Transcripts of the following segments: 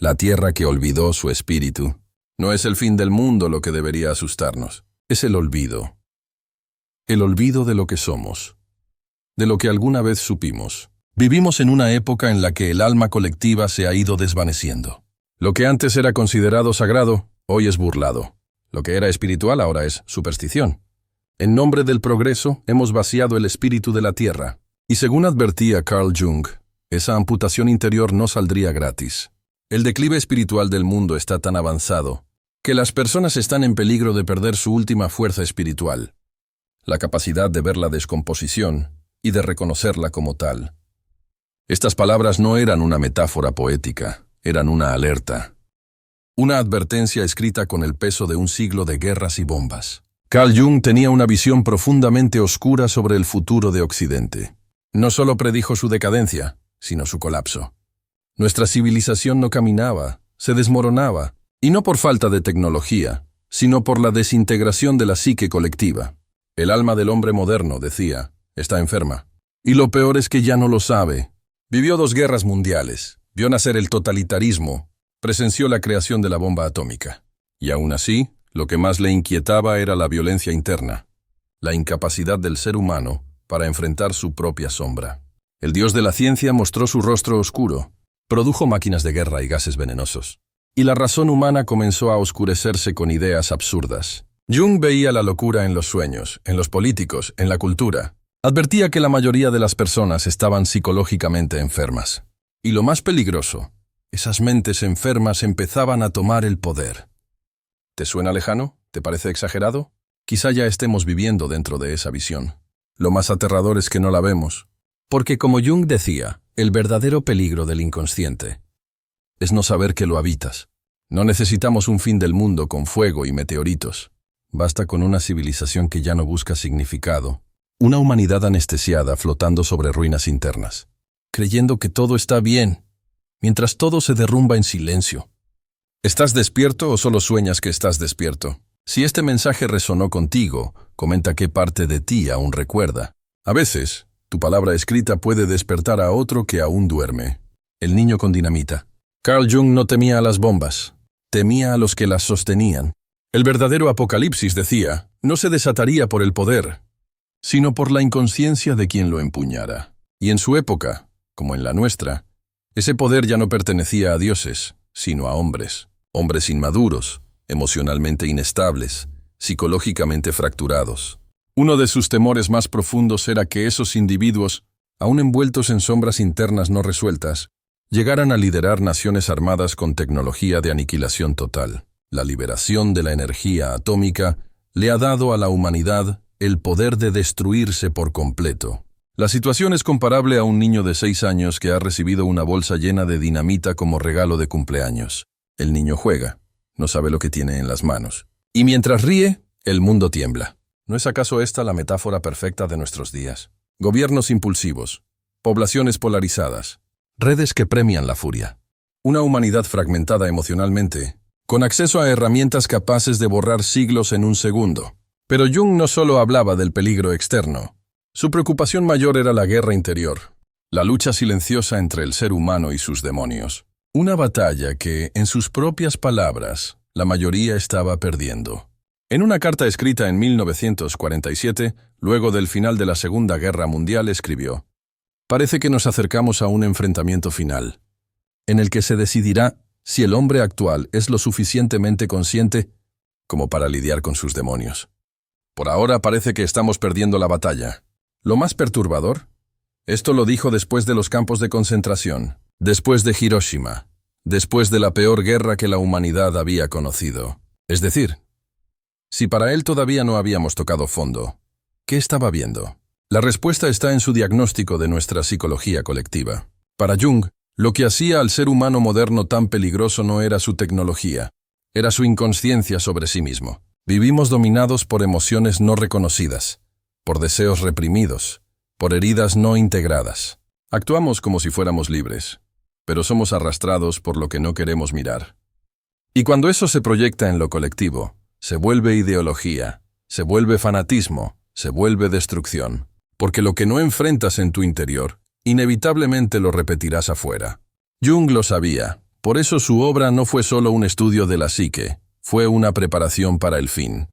la tierra que olvidó su espíritu. No es el fin del mundo lo que debería asustarnos, es el olvido. El olvido de lo que somos, de lo que alguna vez supimos. Vivimos en una época en la que el alma colectiva se ha ido desvaneciendo. Lo que antes era considerado sagrado, hoy es burlado. Lo que era espiritual ahora es superstición. En nombre del progreso, hemos vaciado el espíritu de la tierra. Y según advertía Carl Jung, esa amputación interior no saldría gratis. El declive espiritual del mundo está tan avanzado que las personas están en peligro de perder su última fuerza espiritual, la capacidad de ver la descomposición y de reconocerla como tal. Estas palabras no eran una metáfora poética, eran una alerta. Una advertencia escrita con el peso de un siglo de guerras y bombas. Carl Jung tenía una visión profundamente oscura sobre el futuro de Occidente. No solo predijo su decadencia, sino su colapso. Nuestra civilización no caminaba, se desmoronaba, y no por falta de tecnología, sino por la desintegración de la psique colectiva. El alma del hombre moderno, decía, está enferma. Y lo peor es que ya no lo sabe. Vivió 2 guerras mundiales, vio nacer el totalitarismo, presenció la creación de la bomba atómica. Y aún así, lo que más le inquietaba era la violencia interna, la incapacidad del ser humano para enfrentar su propia sombra. El dios de la ciencia mostró su rostro oscuro, produjo máquinas de guerra y gases venenosos. Y la razón humana comenzó a oscurecerse con ideas absurdas. Jung veía la locura en los sueños, en los políticos, en la cultura. Advertía que la mayoría de las personas estaban psicológicamente enfermas. Y lo más peligroso, esas mentes enfermas empezaban a tomar el poder. ¿Te suena lejano? ¿Te parece exagerado? Quizá ya estemos viviendo dentro de esa visión. Lo más aterrador es que no la vemos. Porque como Jung decía, el verdadero peligro del inconsciente es no saber que lo habitas. No necesitamos un fin del mundo con fuego y meteoritos. Basta con una civilización que ya no busca significado. Una humanidad anestesiada flotando sobre ruinas internas, creyendo que todo está bien, mientras todo se derrumba en silencio. ¿Estás despierto o solo sueñas que estás despierto? Si este mensaje resonó contigo, comenta qué parte de ti aún recuerda. A veces, tu palabra escrita puede despertar a otro que aún duerme. El niño con dinamita. Carl Jung no temía a las bombas, temía a los que las sostenían. El verdadero apocalipsis, decía, no se desataría por el poder, sino por la inconsciencia de quien lo empuñara. Y en su época, como en la nuestra, ese poder ya no pertenecía a dioses, sino a hombres. Hombres inmaduros, emocionalmente inestables, psicológicamente fracturados. Uno de sus temores más profundos era que esos individuos, aún envueltos en sombras internas no resueltas, llegaran a liderar naciones armadas con tecnología de aniquilación total. La liberación de la energía atómica le ha dado a la humanidad el poder de destruirse por completo. La situación es comparable a un niño de 6 años que ha recibido una bolsa llena de dinamita como regalo de cumpleaños. El niño juega, no sabe lo que tiene en las manos. Y mientras ríe, el mundo tiembla. ¿No es acaso esta la metáfora perfecta de nuestros días? Gobiernos impulsivos, poblaciones polarizadas, redes que premian la furia. Una humanidad fragmentada emocionalmente, con acceso a herramientas capaces de borrar siglos en un segundo. Pero Jung no solo hablaba del peligro externo. Su preocupación mayor era la guerra interior, la lucha silenciosa entre el ser humano y sus demonios. Una batalla que, en sus propias palabras, la mayoría estaba perdiendo. En una carta escrita en 1947, luego del final de la Segunda Guerra Mundial, escribió: «Parece que nos acercamos a un enfrentamiento final, en el que se decidirá si el hombre actual es lo suficientemente consciente como para lidiar con sus demonios. Por ahora parece que estamos perdiendo la batalla». Lo más perturbador, esto lo dijo después de los campos de concentración, después de Hiroshima, después de la peor guerra que la humanidad había conocido. Es decir, si para él todavía no habíamos tocado fondo, ¿qué estaba viendo? La respuesta está en su diagnóstico de nuestra psicología colectiva. Para Jung, lo que hacía al ser humano moderno tan peligroso no era su tecnología, era su inconsciencia sobre sí mismo. Vivimos dominados por emociones no reconocidas, por deseos reprimidos, por heridas no integradas. Actuamos como si fuéramos libres, pero somos arrastrados por lo que no queremos mirar. Y cuando eso se proyecta en lo colectivo, se vuelve ideología, se vuelve fanatismo, se vuelve destrucción, porque lo que no enfrentas en tu interior, inevitablemente lo repetirás afuera. Jung lo sabía, Por eso su obra no fue solo un estudio de la psique, fue una preparación para el fin.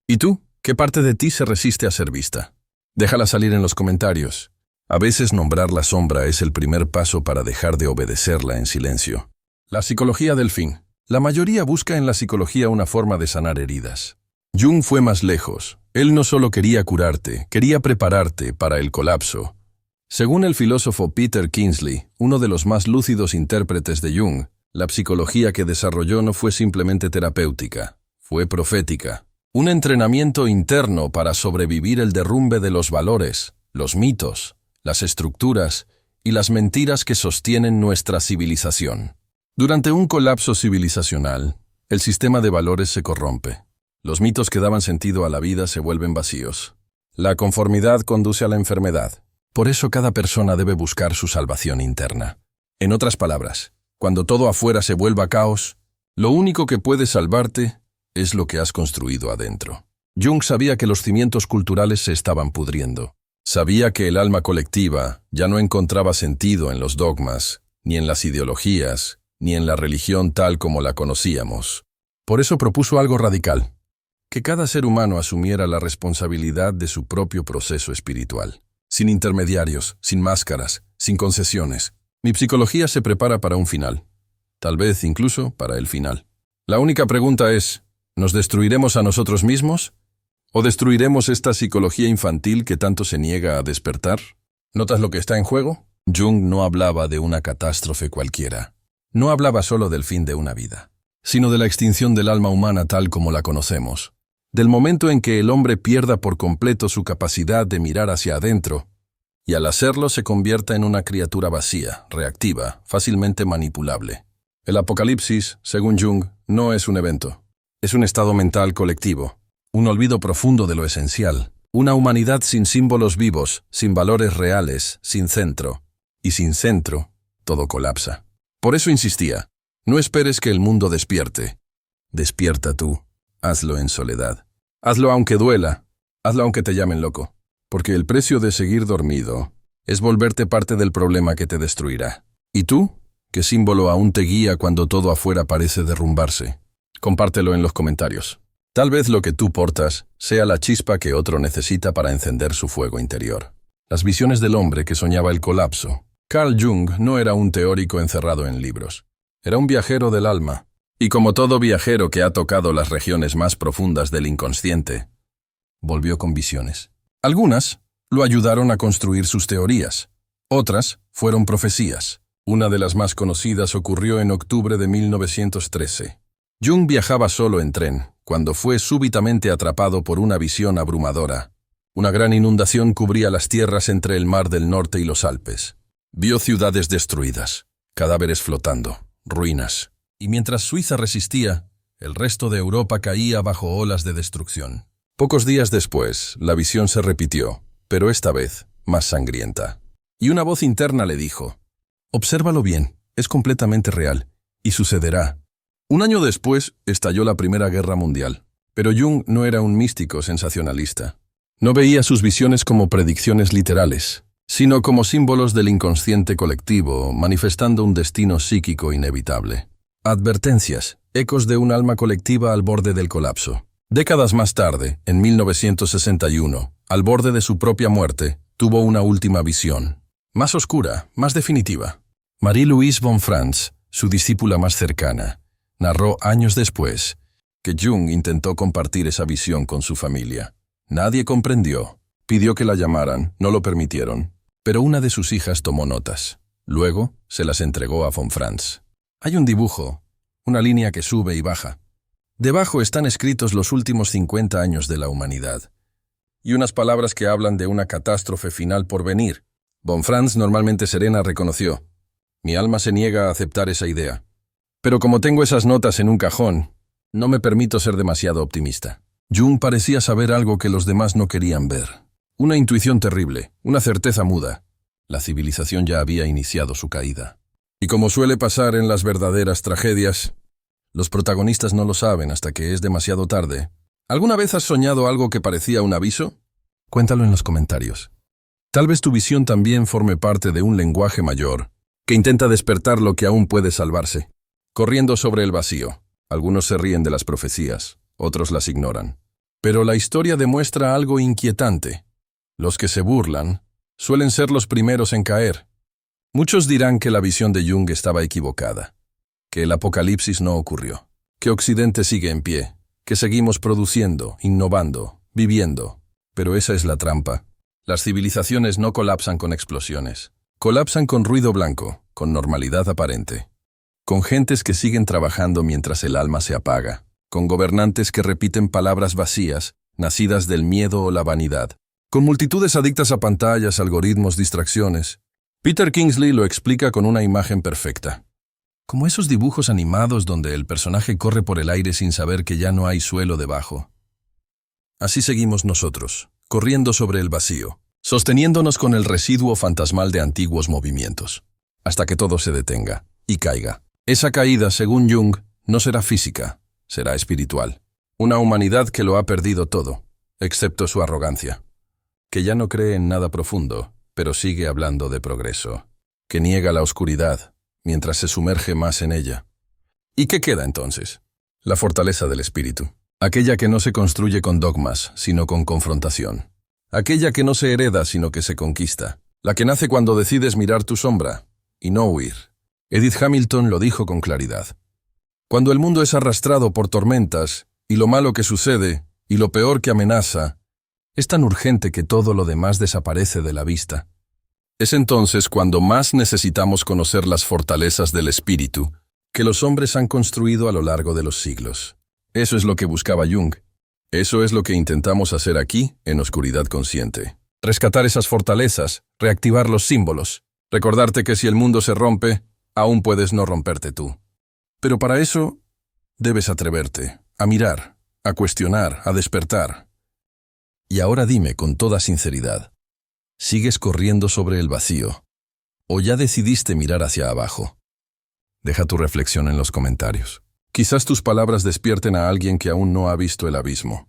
¿Y tú? ¿Qué parte de ti se resiste a ser vista? Déjala salir en los comentarios. A veces nombrar la sombra es el primer paso para dejar de obedecerla en silencio. La psicología del fin. La mayoría busca en la psicología una forma de sanar heridas. Jung fue más lejos. Él no solo quería curarte, quería prepararte para el colapso. Según el filósofo Peter Kingsley, uno de los más lúcidos intérpretes de Jung, la psicología que desarrolló no fue simplemente terapéutica, fue profética. Un entrenamiento interno para sobrevivir el derrumbe de los valores, los mitos, las estructuras y las mentiras que sostienen nuestra civilización. Durante un colapso civilizacional, el sistema de valores se corrompe. Los mitos que daban sentido a la vida se vuelven vacíos. La conformidad conduce a la enfermedad. Por eso cada persona debe buscar su salvación interna. En otras palabras, cuando todo afuera se vuelva caos, lo único que puede salvarte es lo que has construido adentro. Jung sabía que los cimientos culturales se estaban pudriendo. Sabía que el alma colectiva ya no encontraba sentido en los dogmas, ni en las ideologías, ni en la religión tal como la conocíamos. Por eso propuso algo radical: que cada ser humano asumiera la responsabilidad de su propio proceso espiritual. Sin intermediarios, sin máscaras, sin concesiones. Mi psicología se prepara para un final. Tal vez incluso para el final. La única pregunta es, ¿nos destruiremos a nosotros mismos? ¿O destruiremos esta psicología infantil que tanto se niega a despertar? ¿Notas lo que está en juego? Jung no hablaba de una catástrofe cualquiera. No hablaba solo del fin de una vida, sino de la extinción del alma humana tal como la conocemos. Del momento en que el hombre pierda por completo su capacidad de mirar hacia adentro, y al hacerlo se convierta en una criatura vacía, reactiva, fácilmente manipulable. El apocalipsis, según Jung, no es un evento. Es un estado mental colectivo, un olvido profundo de lo esencial, una humanidad sin símbolos vivos, sin valores reales, sin centro. Y sin centro, todo colapsa. Por eso insistía, no esperes que el mundo despierte. Despierta tú, hazlo en soledad. Hazlo aunque duela, hazlo aunque te llamen loco, porque el precio de seguir dormido es volverte parte del problema que te destruirá. ¿Y tú? ¿Qué símbolo aún te guía cuando todo afuera parece derrumbarse? Compártelo en los comentarios. Tal vez lo que tú portas sea la chispa que otro necesita para encender su fuego interior. Las visiones del hombre que soñaba el colapso. Carl Jung no era un teórico encerrado en libros. Era un viajero del alma. Y como todo viajero que ha tocado las regiones más profundas del inconsciente, volvió con visiones. Algunas lo ayudaron a construir sus teorías. Otras fueron profecías. Una de las más conocidas ocurrió en octubre de 1913. Jung viajaba solo en tren, cuando fue súbitamente atrapado por una visión abrumadora. Una gran inundación cubría las tierras entre el Mar del Norte y los Alpes. Vio ciudades destruidas, cadáveres flotando, ruinas. Y mientras Suiza resistía, el resto de Europa caía bajo olas de destrucción. Pocos días después, la visión se repitió, pero esta vez más sangrienta. Y una voz interna le dijo, «Obsérvalo bien, es completamente real, y sucederá». Un año después, estalló la Primera Guerra Mundial. Pero Jung no era un místico sensacionalista. No veía sus visiones como predicciones literales, sino como símbolos del inconsciente colectivo, manifestando un destino psíquico inevitable. Advertencias, ecos de un alma colectiva al borde del colapso. Décadas más tarde, en 1961, al borde de su propia muerte, tuvo una última visión. Más oscura, más definitiva. Marie-Louise von Franz, su discípula más cercana, narró años después que Jung intentó compartir esa visión con su familia. Nadie comprendió. Pidió que la llamaran, no lo permitieron. Pero una de sus hijas tomó notas. Luego, se las entregó a von Franz. Hay un dibujo, una línea que sube y baja. Debajo están escritos los últimos 50 años de la humanidad. Y unas palabras que hablan de una catástrofe final por venir. Von Franz, normalmente serena, reconoció. Mi alma se niega a aceptar esa idea. Pero como tengo esas notas en un cajón, no me permito ser demasiado optimista. Jung parecía saber algo que los demás no querían ver. Una intuición terrible, una certeza muda. La civilización ya había iniciado su caída. Y como suele pasar en las verdaderas tragedias, los protagonistas no lo saben hasta que es demasiado tarde. ¿Alguna vez has soñado algo que parecía un aviso? Cuéntalo en los comentarios. Tal vez tu visión también forme parte de un lenguaje mayor que intenta despertar lo que aún puede salvarse. corriendo sobre el vacío. Algunos se ríen de las profecías, otros las ignoran. Pero la historia demuestra algo inquietante. Los que se burlan suelen ser los primeros en caer. Muchos dirán que la visión de Jung estaba equivocada, que el apocalipsis no ocurrió, que Occidente sigue en pie, que seguimos produciendo, innovando, viviendo. Pero esa es la trampa. Las civilizaciones no colapsan con explosiones. Colapsan con ruido blanco, con normalidad aparente. Con gentes que siguen trabajando mientras el alma se apaga. Con gobernantes que repiten palabras vacías, nacidas del miedo o la vanidad. Con multitudes adictas a pantallas, algoritmos, distracciones. Peter Kingsley lo explica con una imagen perfecta. Como esos dibujos animados donde el personaje corre por el aire sin saber que ya no hay suelo debajo. Así seguimos nosotros, corriendo sobre el vacío, sosteniéndonos con el residuo fantasmal de antiguos movimientos, hasta que todo se detenga y caiga. Esa caída, según Jung, no será física, será espiritual. Una humanidad que lo ha perdido todo, excepto su arrogancia. Que ya no cree en nada profundo, pero sigue hablando de progreso. Que niega la oscuridad, mientras se sumerge más en ella. ¿Y qué queda entonces? La fortaleza del espíritu. Aquella que no se construye con dogmas, sino con confrontación. Aquella que no se hereda, sino que se conquista. La que nace cuando decides mirar tu sombra, y no huir. Edith Hamilton lo dijo con claridad. Cuando el mundo es arrastrado por tormentas, y lo malo que sucede, y lo peor que amenaza, es tan urgente que todo lo demás desaparece de la vista. Es entonces cuando más necesitamos conocer las fortalezas del espíritu que los hombres han construido a lo largo de los siglos. Eso es lo que buscaba Jung. Eso es lo que intentamos hacer aquí, en Oscuridad Consciente. Rescatar esas fortalezas, reactivar los símbolos, recordarte que si el mundo se rompe, aún puedes no romperte tú. Pero para eso, debes atreverte, a mirar, a cuestionar, a despertar. Y ahora dime con toda sinceridad, ¿sigues corriendo sobre el vacío? ¿O ya decidiste mirar hacia abajo? Deja tu reflexión en los comentarios. Quizás tus palabras despierten a alguien que aún no ha visto el abismo.